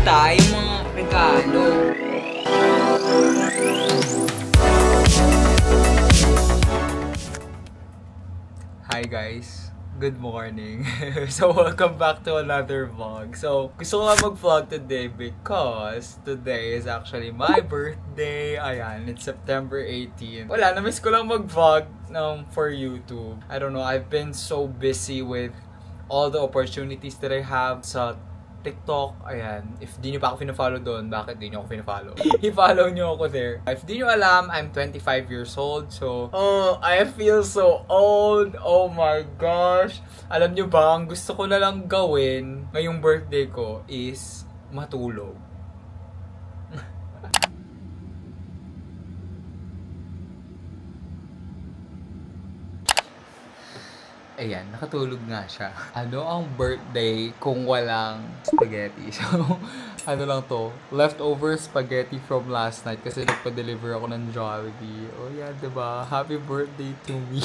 ipakita yung mga regalo. Hi guys! Good morning! So welcome back to another vlog. So gusto ko nga mag-vlog today because today is actually my birthday. Ayan, it's September 18. Wala, na-miss ko lang mag-vlog for YouTube. I don't know, I've been so busy with all the opportunities that I have sa TikTok. Ayan, if di nyo pa ako pina-follow doon, bakit di nyo ako pina-follow? I-follow nyo ako there. If di nyo alam, I'm 25 years old. So, I feel so old. Oh my gosh. Alam nyo ba, ang gusto ko na lang gawin ngayong birthday ko is matulog. Ayan, nakatulog nga siya. Ano ang birthday kung walang spaghetti? So, ano lang to? Leftover spaghetti from last night kasi nagpa-deliver ako ng Jollibee. Oh yeah, diba? Happy birthday to me.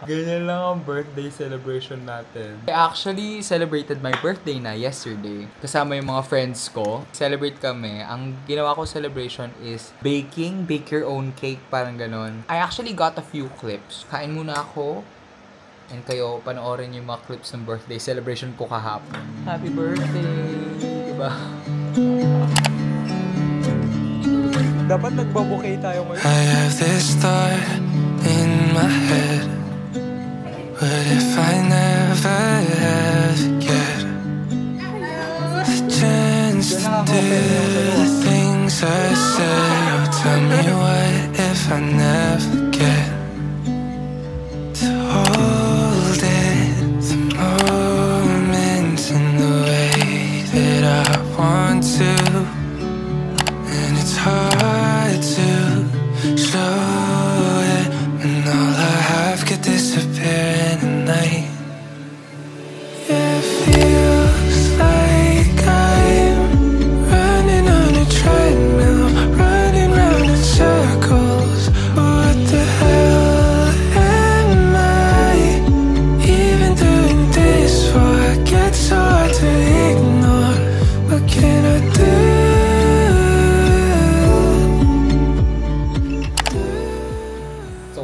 Ganyan lang ang birthday celebration natin. I actually celebrated my birthday na yesterday. Kasama yung mga friends ko. Celebrate kami. Ang ginawa ko celebration is baking. Bake your own cake. Parang ganon. I actually got a few clips. Kain muna ako. And kayo, panoorin yung mga clips ng birthday celebration ko kahapon. Happy birthday! Diba? Dapat nagbabouquet tayo ngayon. I have this thought in my head. What if I never ever get the chance to do the things I say? Oh, tell me what if I never get to hold it, the moments in the way that I want to, and it's hard to show it when all I have could disappear in the night. Yeah, it feels like I'm running on a treadmill, running round in circles. What the hell am I even doing this for? I get so hard to ignore. What can I do? So,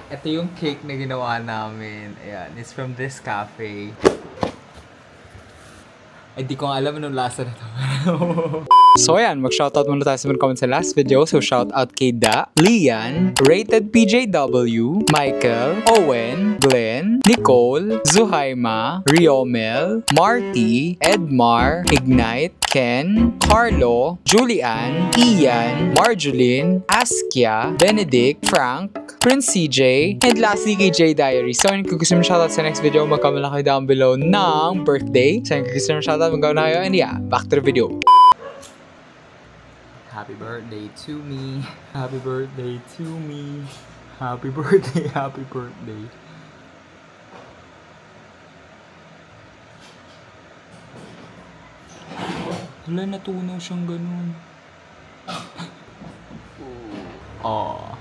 ito yung cake na ginawa namin. Ayan, it's from this cafe. Ay, di ko nga alam anong lasa na ito. So ayan, mag-shoutout muna tayo sa mga comments sa last video. So shoutout kay Da, Lian, Rated PJW, Michael, Owen, Glenn, Nicole, Zuhaima, Riomel, Marty, Edmar, Ignite, Ken, Carlo, Julian, Ian, Marjolin, Askia, Benedict, Frank, Prince CJ, and lastly kay J Diary. So kung gusto mo shoutout sa next video, mag-comment lang kayo down below ng birthday. So kung gusto mo shoutout, mag-comment na kayo. And yeah, back to the video. Happy birthday to me. Happy birthday to me. Happy birthday, happy birthday. Wala, natunaw siyang ganun. Oh.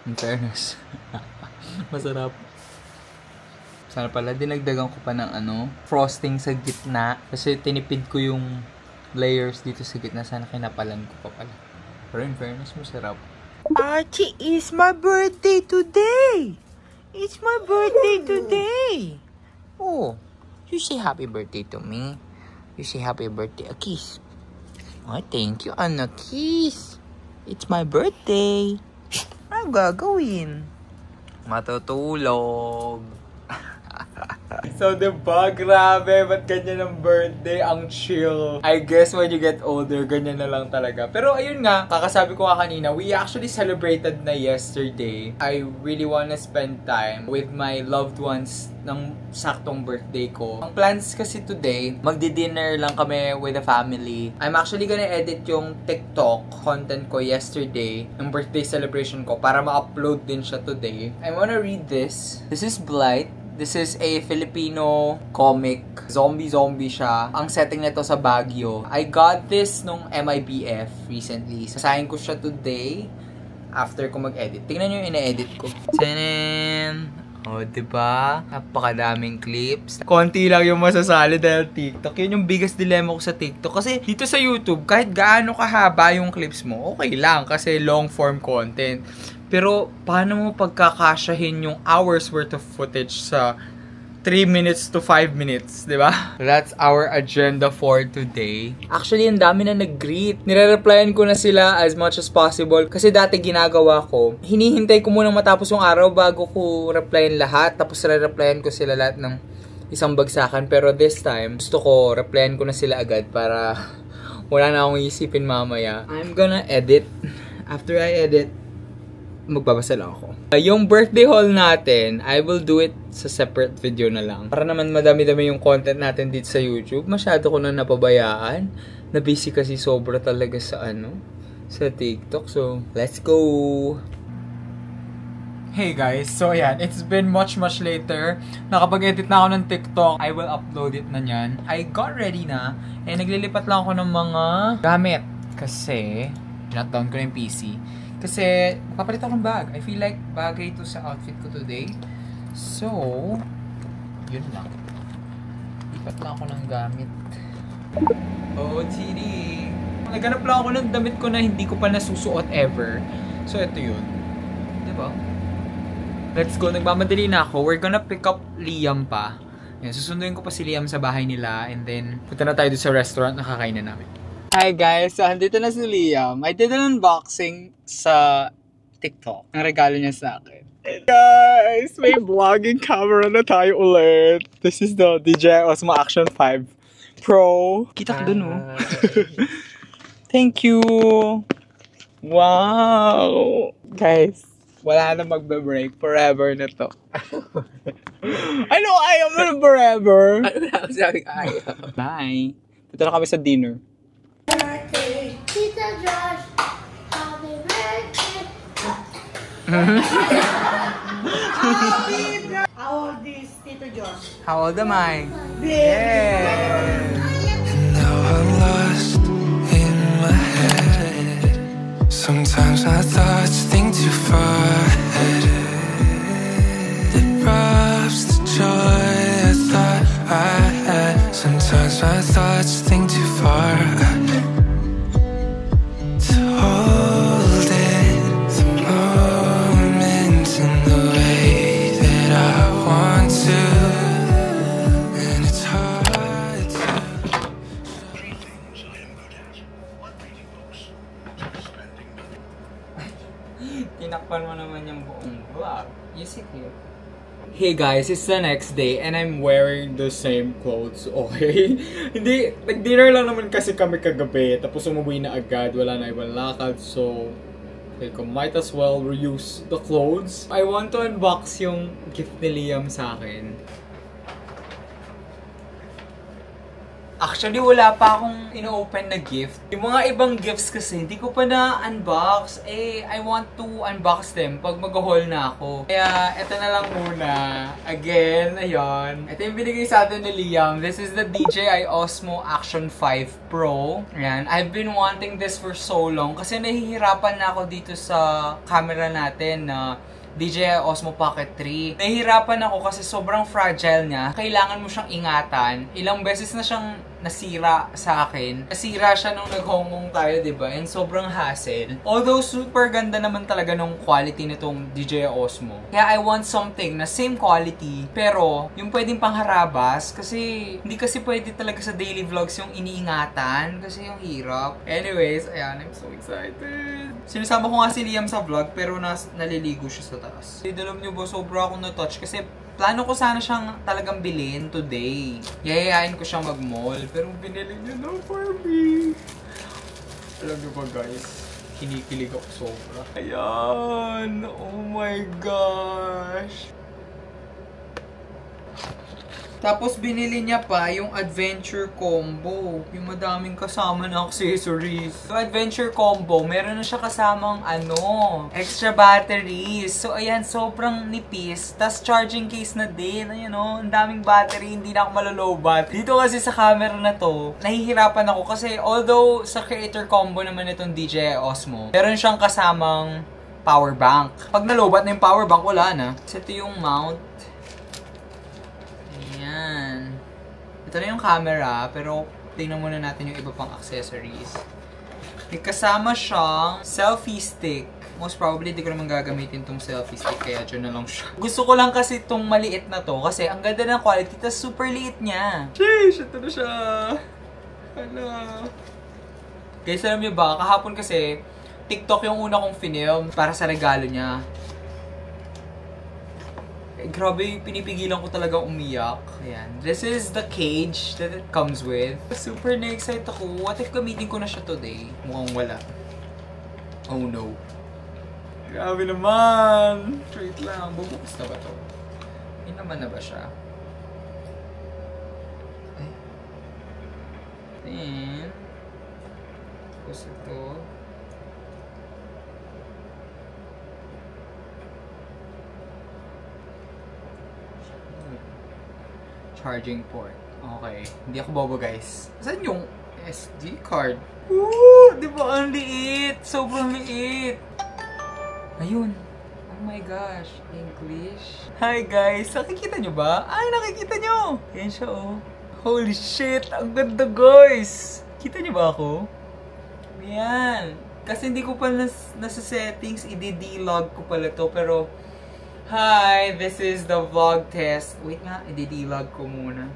In fairness. Masarap. Sana pala, dinagdagan ko pa ng frosting sa gitna. Kasi tinipid ko yung layers dito sa gitna. Sana kinapalan ko pa pala. Pero in fairness, masarap. Archie, it's my birthday today! It's my birthday today! Oh, you say happy birthday to me. You say happy birthday. A kiss. Oh, thank you, Anna. Kiss. It's my birthday. Ano gagawin? Matutulog. So, diba? Grabe, ba't ganyan ang birthday? Ang chill. I guess when you get older, ganyan na lang talaga. Pero ayun nga, kakasabi ko nga kanina, we actually celebrated na yesterday. I really wanna spend time with my loved ones ng saktong birthday ko. Ang plans kasi today, magdi-dinner lang kami with the family. I'm actually gonna edit yung TikTok content ko yesterday ng birthday celebration ko para ma-upload din siya today. I wanna read this. This is Blight. This is a Filipino comic. Zombie siya. Ang setting nito sa Baguio. I got this nung MIBF recently. Sasayin ko siya today after ko mag-edit. Tingnan nyo yung ina-edit ko. Tanan! Oh, diba? Napakadaming clips. Konti lang yung masasali dahil TikTok. Yun yung biggest dilemma ko sa TikTok. Kasi dito sa YouTube, kahit gaano kahaba yung clips mo, okay lang. Kasi long form content. Pero, paano mo pagkakasyahin yung hours worth of footage sa 3 minutes to 5 minutes, di ba? That's our agenda for today. Actually, ang dami na nag-greet. Nire-replyan ko na sila as much as possible. Kasi dati ginagawa ko, hinihintay ko munang matapos yung araw bago ko replyan lahat. Tapos re-replyan ko sila lahat ng isang bagsakan. Pero this time, gusto ko replyan ko na sila agad para wala na akong isipin mamaya. I'm gonna edit. After I edit, magbabasa lang ako. Yung birthday haul natin, I will do it sa separate video na lang. Para naman madami-dami yung content natin dito sa YouTube. Masyado ko na napabayaan. Na-busy kasi sobra talaga sa sa TikTok. So, let's go! Hey guys, so ayan, it's been much later. Nakapag-edit na ako ng TikTok. I will upload it na yan. I got ready na. And naglilipat lang ako ng mga gamit. Kasi, shutdown ko na yung PC. Kasi, papalit ako ng bag. I feel like bagay ito sa outfit ko today. So, yun lang. Lipat lang ako ng gamit. Oh, TD! Naghanap lang ako ng damit ko na hindi ko pa nasusuot ever. So, ito yun. Diba? Let's go. Nagmamadali na ako. We're gonna pick up Liam pa. Yan, susunduin ko pa si Liam sa bahay nila. And then, punta na tayo doon sa restaurant na kakainin namin. Hi guys! So, andito na si Liam. I did an unboxing sa TikTok. Ang regalo niya sa akin. Hey guys! May vlogging camera na tayo ulit. This is the DJI Osmo Action 5 Pro. Kita ko dun, oh. Thank you! Wow! Guys, wala na magbe-break. Forever na to. Ano ayaw mo na forever? Ano na sabi ayaw? Bye! Dito na kami sa dinner. Tita Josh, happy birthday. How old is Tito Josh? How old am I? And now I'm lost in my head. Sometimes my thoughts think too far ahead. It robs the joy I thought I had. Sometimes my thoughts think too far ahead. To hold it, the moment in the way that I want to. And it's hard to Tinakpan mo naman yung buong vlog. You sit here. Hey guys, it's the next day and I'm wearing the same clothes, okay? Hindi, nag-dinner lang naman kasi kami kagabi, tapos umuwi na agad, wala na ibang lakad, so like, might as well reuse the clothes. I want to unbox yung gift ni Liam sa akin. Actually, wala pa akong ino-open na gift. Yung mga ibang gifts kasi, hindi ko pa na-unbox. I want to unbox them pag mag-haul na ako. Kaya, eto na lang muna. Again, ayun. Ito yung binigay sa atin ni Liam. This is the DJI Osmo Action 5 Pro. Ayan. I've been wanting this for so long kasi nahihirapan na ako dito sa camera natin na DJI Osmo Pocket 3. Nahihirapan ako kasi sobrang fragile niya. Kailangan mo siyang ingatan. Ilang beses na siyang nasira sa akin. Nasira siya nung nag-Hong Kong tayo, diba? And sobrang hassle. Although super ganda naman talaga nung quality nitong DJI Osmo. Kaya I want something na same quality, pero yung pwedeng pangharabas kasi hindi kasi pwede talaga sa daily vlogs yung iniingatan kasi yung hirap. Anyways, ayan, I'm so excited. Sinasama ko nga si Liam sa vlog pero naliligo siya sa taas. Alam niyo ba, sobra akong na-touch kasi plano ko sana siyang talagang bilhin today. Yayayain ko siyang mag-mall. Pero binili niya na for me. Alam niyo ba guys, kinikilig ako sobra. Ayan! Oh my gosh! Tapos binili niya pa yung Adventure Combo. Yung madaming kasama na accessories. So Adventure Combo, meron na siya kasamang extra batteries. So ayan, sobrang nipis. Tapos charging case na din. Ayan ang daming battery, hindi na ako malolobat. Dito kasi sa camera na to, nahihirapan ako kasi although sa Creator Combo naman itong DJI Osmo, meron siyang kasamang power bank. Pag nalobat na yung power bank, wala na. So ito yung mount. Ayan. Ito na yung camera, pero tingnan muna natin yung iba pang accessories. May kasama siyang selfie stick. Most probably, di ko naman gagamitin tong selfie stick, kaya dyan na lang siya. Gusto ko lang kasi tong maliit na to, kasi ang ganda ng quality, tas super liit niya. Sheesh! Ito na siya! Hala! Guys, alam niyo ba, kahapon kasi, TikTok yung una kong film para sa regalo niya. Grabe, pinipigilan ko talaga umiyak. Ayan. This is the cage that it comes with. Super na-excite ako. What if gamitin ko na siya today? Mukhang wala. Oh no. Grabe naman. Wait lang. Bubukas na ba to? Hindi naman na ba siya? Ay. Then, tapos ito. Charging port. Okay. Hindi ako bobo, guys. Saan yung SD card? Woo! Di ba ang liit? Sobrang liit. Ayun. Oh my gosh. English. Hi, guys. Nakikita nyo ba? Ay, nakikita nyo. Yan siya, oh. Holy shit. Ang ganda, guys. Kita nyo ba ako? Yan. Kasi hindi ko pa nasa settings. I-D-log ko pala to. Pero, hi, this is the vlog test. Wait nga, i-D-log ko muna.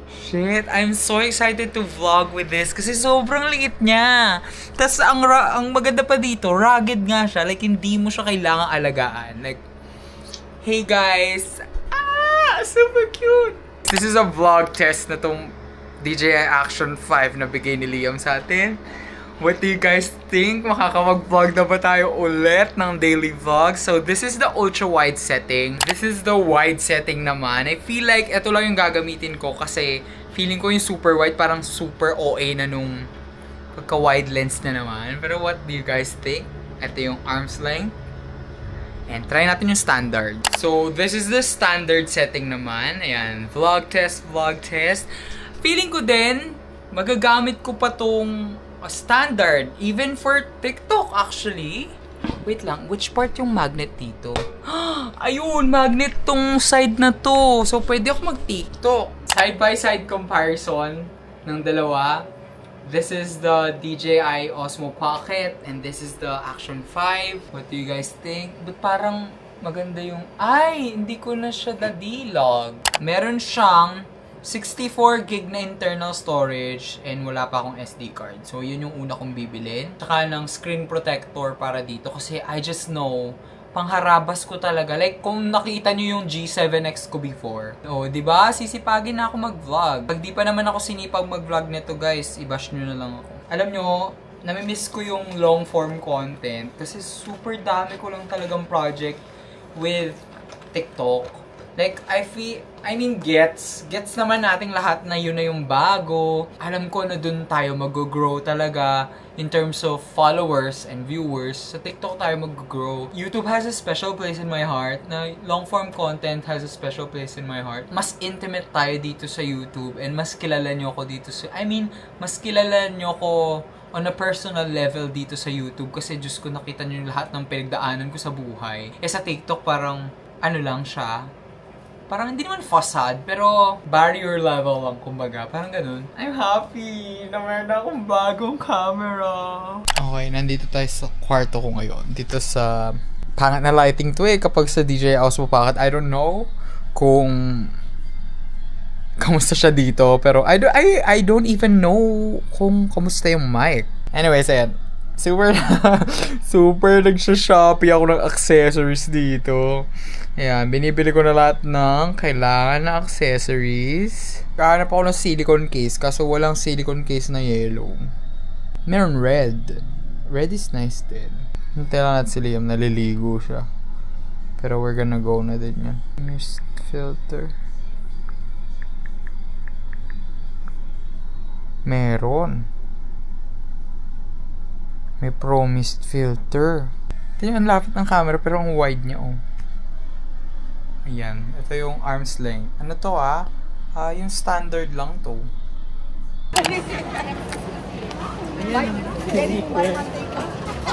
Shit, I'm so excited to vlog with this kasi sobrang liit niya. Tapos ang maganda pa dito, rugged nga siya. Like, hindi mo siya kailangang alagaan. Like, hey guys! Ah! Super cute! This is a vlog test na tong DJI Action 5 na bigay ni Liam sa atin. What do you guys think? Makakapag-vlog na ba tayo ulit ng daily vlog? So, this is the ultra-wide setting. This is the wide setting naman. I feel like ito lang yung gagamitin ko kasi feeling ko yung super wide parang super OA na nung pagka-wide lens na naman. Pero what do you guys think? Ito yung arm's length. And try natin yung standard. So, this is the standard setting naman. Ayan, vlog test, vlog test. Feeling ko din, magagamit ko pa tong standard, even for TikTok actually. Wait lang, which part yung magnet dito? Ayun, magnet tong side na to. So, pwede ako mag-TikTok. Side-by-side comparison ng dalawa. This is the DJI Osmo Pocket and this is the Action 5. What do you guys think? But parang maganda yung... Ay, hindi ko na siya na-D-log. Meron siyang 64 gig na internal storage and wala pa akong SD card. So, yun yung una kong bibilin. Tsaka ng screen protector para dito kasi I just know, pangharabas ko talaga. Like, kung nakita nyo yung G7X ko before. Oh, diba? Sisipagin na ako mag-vlog. Pag di pa naman ako sinipag mag-vlog nito, guys, i-bash nyo na lang ako. Alam nyo, namimiss ko yung long form content kasi super dami ko lang talagang project with TikTok. Like, I mean, gets naman nating lahat na yun na yung bago. Alam ko na dun tayo mag-grow talaga in terms of followers and viewers. Sa TikTok tayo mag-grow. YouTube has a special place in my heart. Na long-form content has a special place in my heart. Mas intimate tayo dito sa YouTube and mas kilala nyo ako dito sa... mas kilala nyo ako on a personal level dito sa YouTube kasi Diyos ko, nakita nyo yung lahat ng pinagdaanan ko sa buhay. Eh sa TikTok parang ano lang siya. Parang hindi naman facade, pero barrier level lang, kumbaga. Parang ganun. I'm happy na meron akong bagong camera. Okay, nandito tayo sa kwarto ko ngayon. Dito sa... Pangat na lighting to kapag sa DJI Osmo Pocket. I don't know kung... kamusta siya dito, pero I don't even know kung kamusta yung mic. Anyways, ayan. Super nagsha-shopee ako ng accessories dito. Ayan, binibili ko na lahat ng kailangan na accessories. Kahanap ako ng silicone case, kaso walang silicone case na yellow. Meron red. Red is nice din. Hintay lang natin si Liam, naliligo siya. Pero we're gonna go na din yan. Mist filter. Meron. May Pro Mist filter. Ito yung lapit ng camera pero ang wide niya, oh. Ayan. Ito yung arm's length. Ano to, yung standard lang to.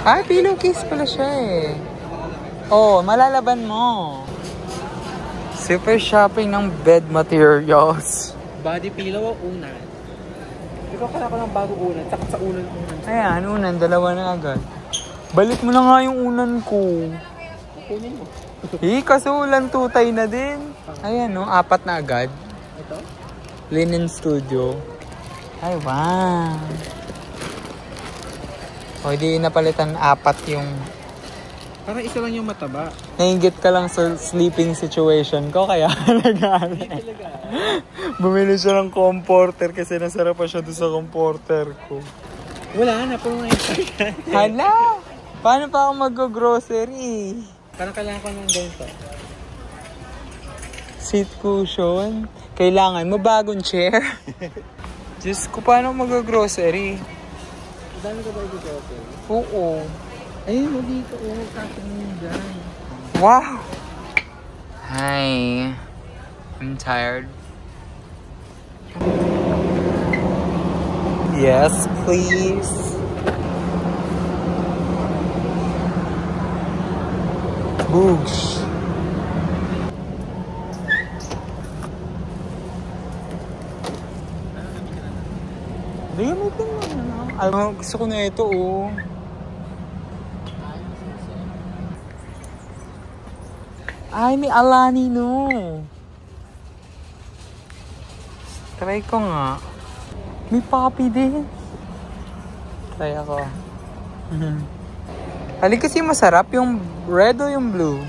Ay, pillowcase pala siya eh. Oh, malalaban mo. Super shopping ng bed materials. Body pillow o unan? Ikaw kaya ko ng bago unan, saka sa unan. Ayan, unan, dalawa na agad. Balik mo na nga yung unan ko. Kunin mo. Kaso ulan tutay na din. Ayan, no, 4 na agad. Ito? Linen Studio. Ay, wow. O, di napalitan 4 yung... Parang isa lang yung mataba. Nainggit ka lang sa sleeping situation ko, kaya nag-aaral. Bumili siya ng comforter kasi nasarap pa siya doon sa comforter ko. Wala na, puro na yung Hala! Paano pa ako mag-grocery? Parang kailangan ko ng ganito. Seat cushion? Kailangan mo bagong chair? Diyos ko, paano mag-grocery? Dami ka ba i-grocery? Oo. Ayun mo dito, kapag mo dyan. Wow! Hi. I'm tired. Yes, please. Boosh. Gamitin mo na. Gusto ko na ito, oh. Ay, may Alani, no. Try ko nga. May puppy din. Try ako. Halika kasi masarap yung red o yung blue.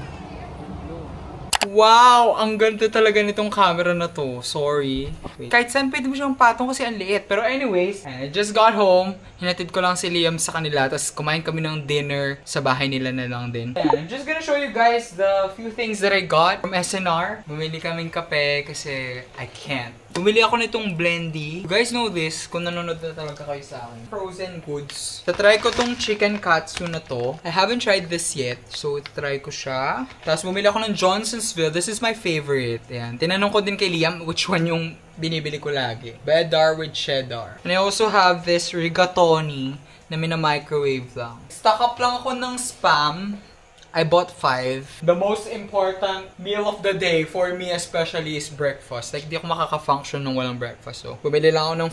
Wow! Ang ganda talaga nitong camera na to. Sorry. Wait. Kahit saan pwede mo siyang patong kasi ang liit. Pero anyways, I just got home. Hinatid ko lang si Liam sa kanila. Tapos kumain kami ng dinner sa bahay nila na lang din. I'm just gonna show you guys the few things that I got from SNR. Bumili kaming kape kasi I can't. Bumili ako nitong Blendy. You guys know this, kung nanonood na talaga kayo sa akin. Frozen goods. Tatry ko tong chicken katsu na to. I haven't tried this yet, so try ko siya. Tapos bumili ako ng Johnsonsville. This is my favorite. Ayan. Tinanong ko din kay Liam which one yung binibili ko lagi. Cheddar with cheddar. And I also have this rigatoni na mina-microwave lang. Stock up lang ako ng Spam. I bought 5. The most important meal of the day for me especially is breakfast. Like, di ako makaka-function nung walang breakfast. So, bumili lang ako ng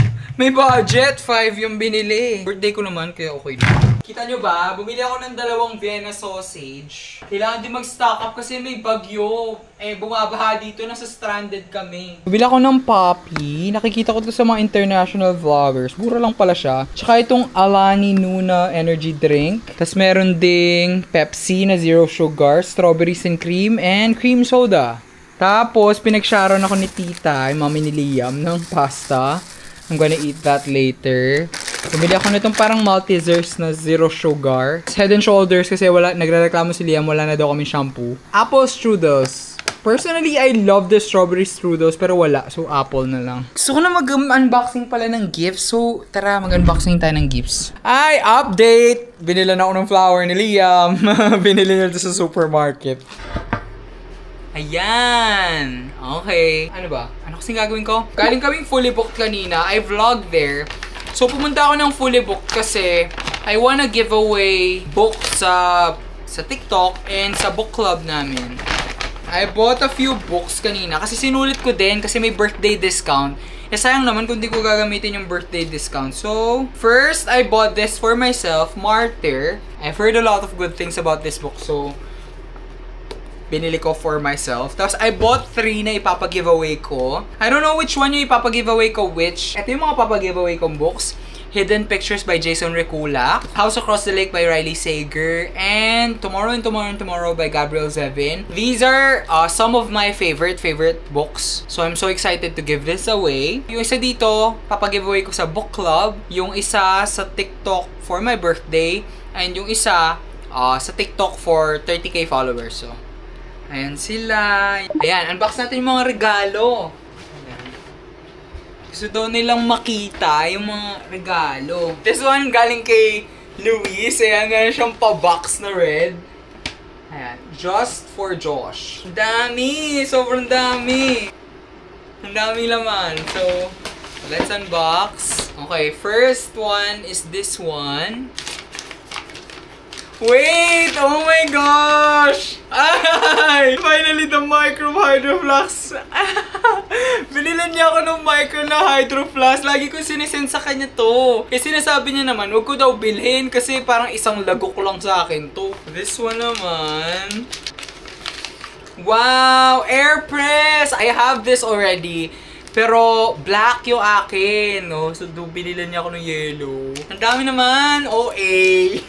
5. May budget! 5 yung binili. Birthday ko naman, kaya okay na. Kita nyo ba? Bumili ako ng 2 Vienna sausage. Kailangan din mag-stock up kasi may bagyo. Bumabaha dito. Nasa stranded kami. Bumili ako ng Poppy. Nakikita ko to sa mga international vloggers. Mura lang pala siya. Tsaka itong Alani Nuna energy drink. Tapos meron ding Pepsi na zero sugar, strawberries and cream soda. Tapos, pinag-sharon ako ni tita, yung mami ni Liam, ng pasta. I'm gonna eat that later. Bumili ako nitong parang Maltesers na zero sugar. Head and Shoulders kasi nagrereklamo si Liam, wala na daw kami shampoo. Apple strudels. Personally, I love the strawberry strudels pero wala. So, apple na lang. Gusto ko na mag-unboxing pala ng gifts. So, tara, mag-unboxing tayo ng gifts. Ay, update! Binila na ako ng flower ni Liam. Binili niya ito sa supermarket. Ayan! Okay. Ano ba? Ano kasing gagawin ko? Galing kaming fully booked kanina. I vlogged there. So, pumunta ako ng fully booked kasi I wanna give away books sa TikTok and sa book club namin. I bought a few books kanina kasi sinulit ko din kasi may birthday discount. Sayang naman kung di ko gagamitin yung birthday discount. So, first, I bought this for myself, Martyr. I've heard a lot of good things about this book. So, binili ko for myself. Tapos, I bought 3 na ipapag-giveaway ko. I don't know which one yung ipapag-giveaway ko which. Ito yung mga papag-giveaway kong books. Hidden Pictures by Jason Recula, House Across the Lake by Riley Sager, and Tomorrow and Tomorrow and Tomorrow by Gabriel Zevin. These are some of my favorite books. So I'm so excited to give this away. Yung isa dito, papag-giveaway ko sa book club. Yung isa sa TikTok for my birthday. And yung isa sa TikTok for 30k followers. So, ayan sila. Ayan, unbox natin yung mga regalo. Gusto daw nilang makita yung mga regalo. This one galing kay Luis. Ayan, ganun siyang pa-box na red. Ayan, just for Josh. Dami! Sobrang dami! Ang daming laman. So, let's unbox. Okay, first one is this one. Wait! Oh my gosh! Ay! Finally, the Micro Hydro Flask. Binilan niya ako ng Micro na Hydro Flask. Lagi ko sinisend sa kanya to. Kasi sinasabi niya naman, huwag ko daw bilhin kasi parang isang lagok lang sa akin to. This one naman. Wow! Airpress! I have this already. Pero black yung akin, no? So, binilan niya ako ng yellow. Ang dami naman! OA!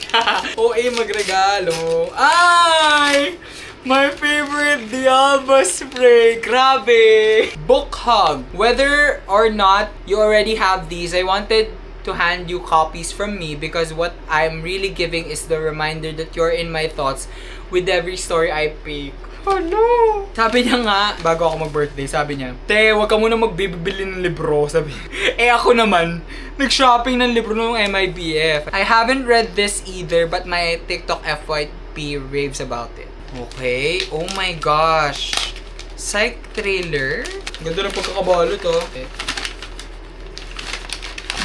OA magregalo. Ay! My favorite Dialba spray! Grabe! Book hug. Whether or not you already have these, I wanted to hand you copies from me because what I'm really giving is the reminder that you're in my thoughts with every story I pick. Oh no! Sabi niya nga, bago ako mag-birthday, sabi niya, Te, wag ka muna magbibili ng libro, sabi niya. Eh ako naman, nag-shopping ng libro ng MIBF. I haven't read this either, but my TikTok FYP raves about it. Okay, oh my gosh. Psych thriller? Ganda ng pagkakabalo to. Okay.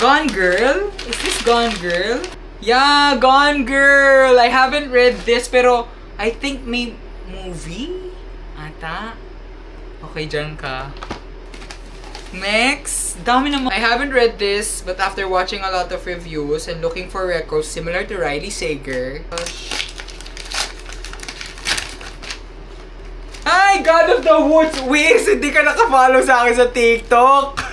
Gone Girl? Is this Gone Girl? Yeah, Gone Girl! I haven't read this, pero I think may movie? Ata? Okay, dyan ka. Next, dami naman. I haven't read this, but after watching a lot of reviews and looking for records similar to Riley Sager. Hi, God of the Woods! Wiz, hindi ka nakafollow sa akin sa TikTok.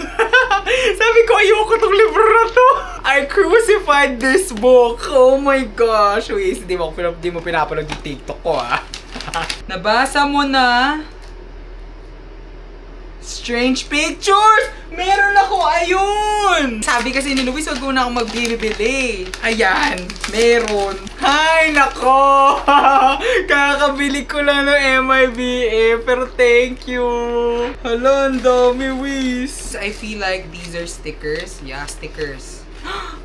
Sabi ko, ayoko tong libro na to. I crucified this book. Oh my gosh. Wiz, di mo pinapanood yung TikTok ko, ah. Nabasa mo na? Strange Pictures! Meron ako! Ayun! Sabi kasi ni Luis, wag mo na ako magbibili. Ayan, meron. Ay, nako! Kakabili ko lang ng MIBA, pero thank you. Hala, ang dami, Luis. I feel like these are stickers. Yeah, stickers.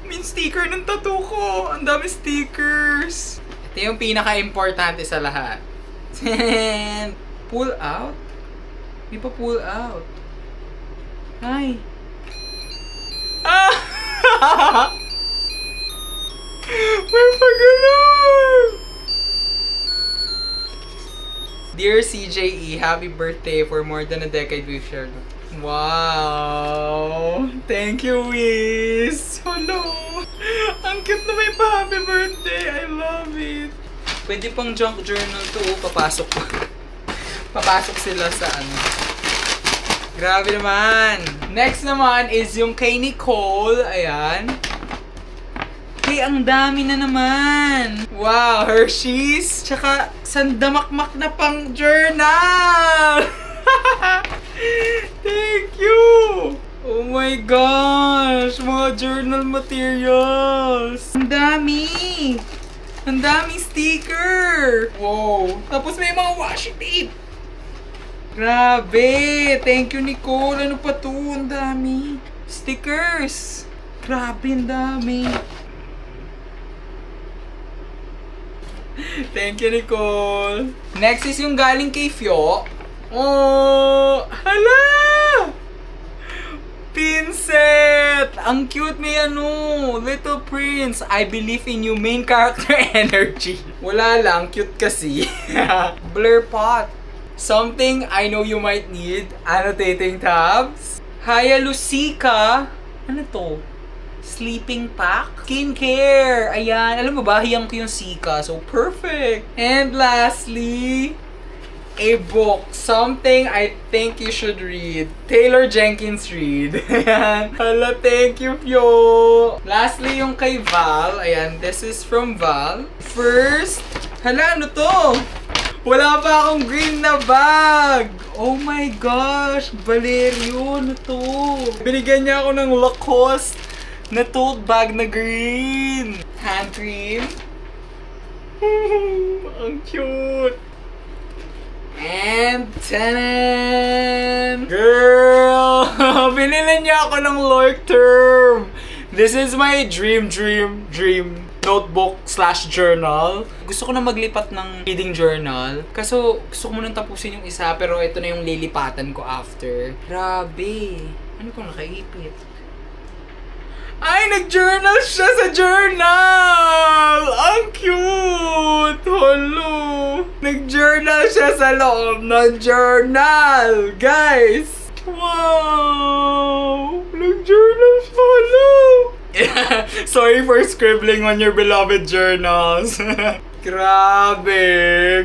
May sticker ng tattoo ko. Ang dami stickers. Ito yung pinaka-importante sa lahat. Pull out? May pa pull out. Hi. Ah! May pagano'n! Dear CJE, happy birthday. For more than a decade we've shared. Wow! Thank you, Wiz! Hello! Ang cute na may pa-happy birthday! I love it! Pwede pang junk journal to, papasok pa. Papasok sila sa ano. Grabe naman. Next naman is yung kay Nicole. Ayan. Hey, ang dami na naman. Wow, Hershey's. Tsaka, sandamakmak na pang journal. Thank you. Oh my gosh. Mga journal materials. Ang dami. Ang daming sticker! Wow! Tapos may mga washi tape! Grabe! Thank you, Nicole! Ano pa to? Ang dami! Stickers! Grabe, ang dami! Thank you, Nicole! Next is yung galing kay Fyo. Oh! Hala! Pinset! Ang cute, may ano, Little Prince. I believe in you, main character energy. Wala lang, cute kasi. Blur pot. Something I know you might need. Annotating tabs. Hayalusika. Ano to? Sleeping pack? Skincare. Ayan. Alam mo ba, hiyang ko yung sika. So, perfect. And lastly, a book. Something I think you should read. Taylor Jenkins Reid. Ayan. Hala, thank you, Fyo. Lastly, yung kay Val. Ayan, this is from Val. First, hala, ano to? Wala pa akong green na bag. Oh my gosh, Valerio, ano to? Binigyan niya ako ng Lacoste na tote bag na green. Hand cream. Ang cute. And tanan! Girl! Binili niya ako ng Lork term. This is my dream notebook / journal. Gusto ko na maglipat ng reading journal. Kaso gusto ko munang tapusin yung isa, pero ito na yung lilipatan ko after. Grabe! Ano kung nakaipit? Ay, nag-journal siya sa journal! Ang cute! Hello! Nag-journal siya sa loob ng journal! Guys! Wow! Nag-journal siya! Hello! Sorry for scribbling on your beloved journals. Grabe!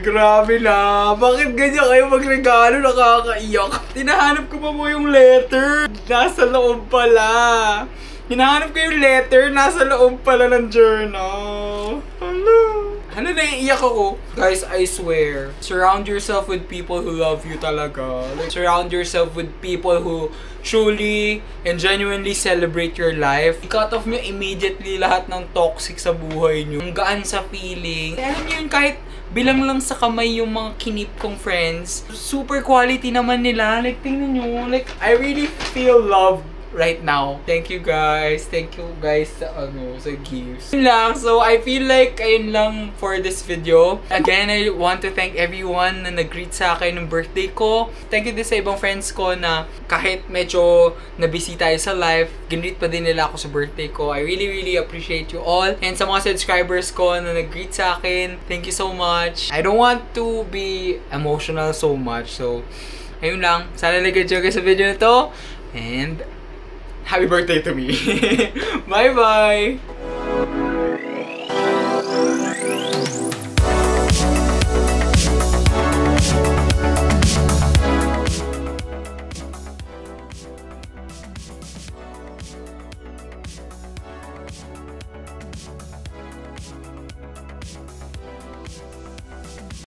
Grabe na! Bakit ganyan kayo magregalo? Nakakaiyak. Tinahanap ko pa mo yung letter. Nasa loob pala. Hinahanap ko yung letter, nasa loob pala ng journal. Ano, naiiyak ako. Guys, I swear, surround yourself with people who love you talaga. Like, surround yourself with people who truly and genuinely celebrate your life. Cut off nyo immediately lahat ng toxic sa buhay nyo. Ang gaan sa feeling. Alam nyo yun, kahit bilang lang sa kamay yung mga kinip kong friends, super quality naman nila. Like, tingnan nyo. Like, I really feel loved right now. Thank you guys sa sa gifts. Yun lang. So I feel like ayun lang for this video. Again, I want to thank everyone na nag-greet sa akin ng birthday ko. Thank you din sa ibang friends ko na kahit medyo na-busy tayo sa life, ginreet pa din nila ako sa birthday ko. I really appreciate you all. And sa mga subscribers ko na nag-greet sa akin, thank you so much. I don't want to be emotional so much. So ayun lang. Sana nag-enjoy kayo sa video na to. And happy birthday to me. Bye-bye!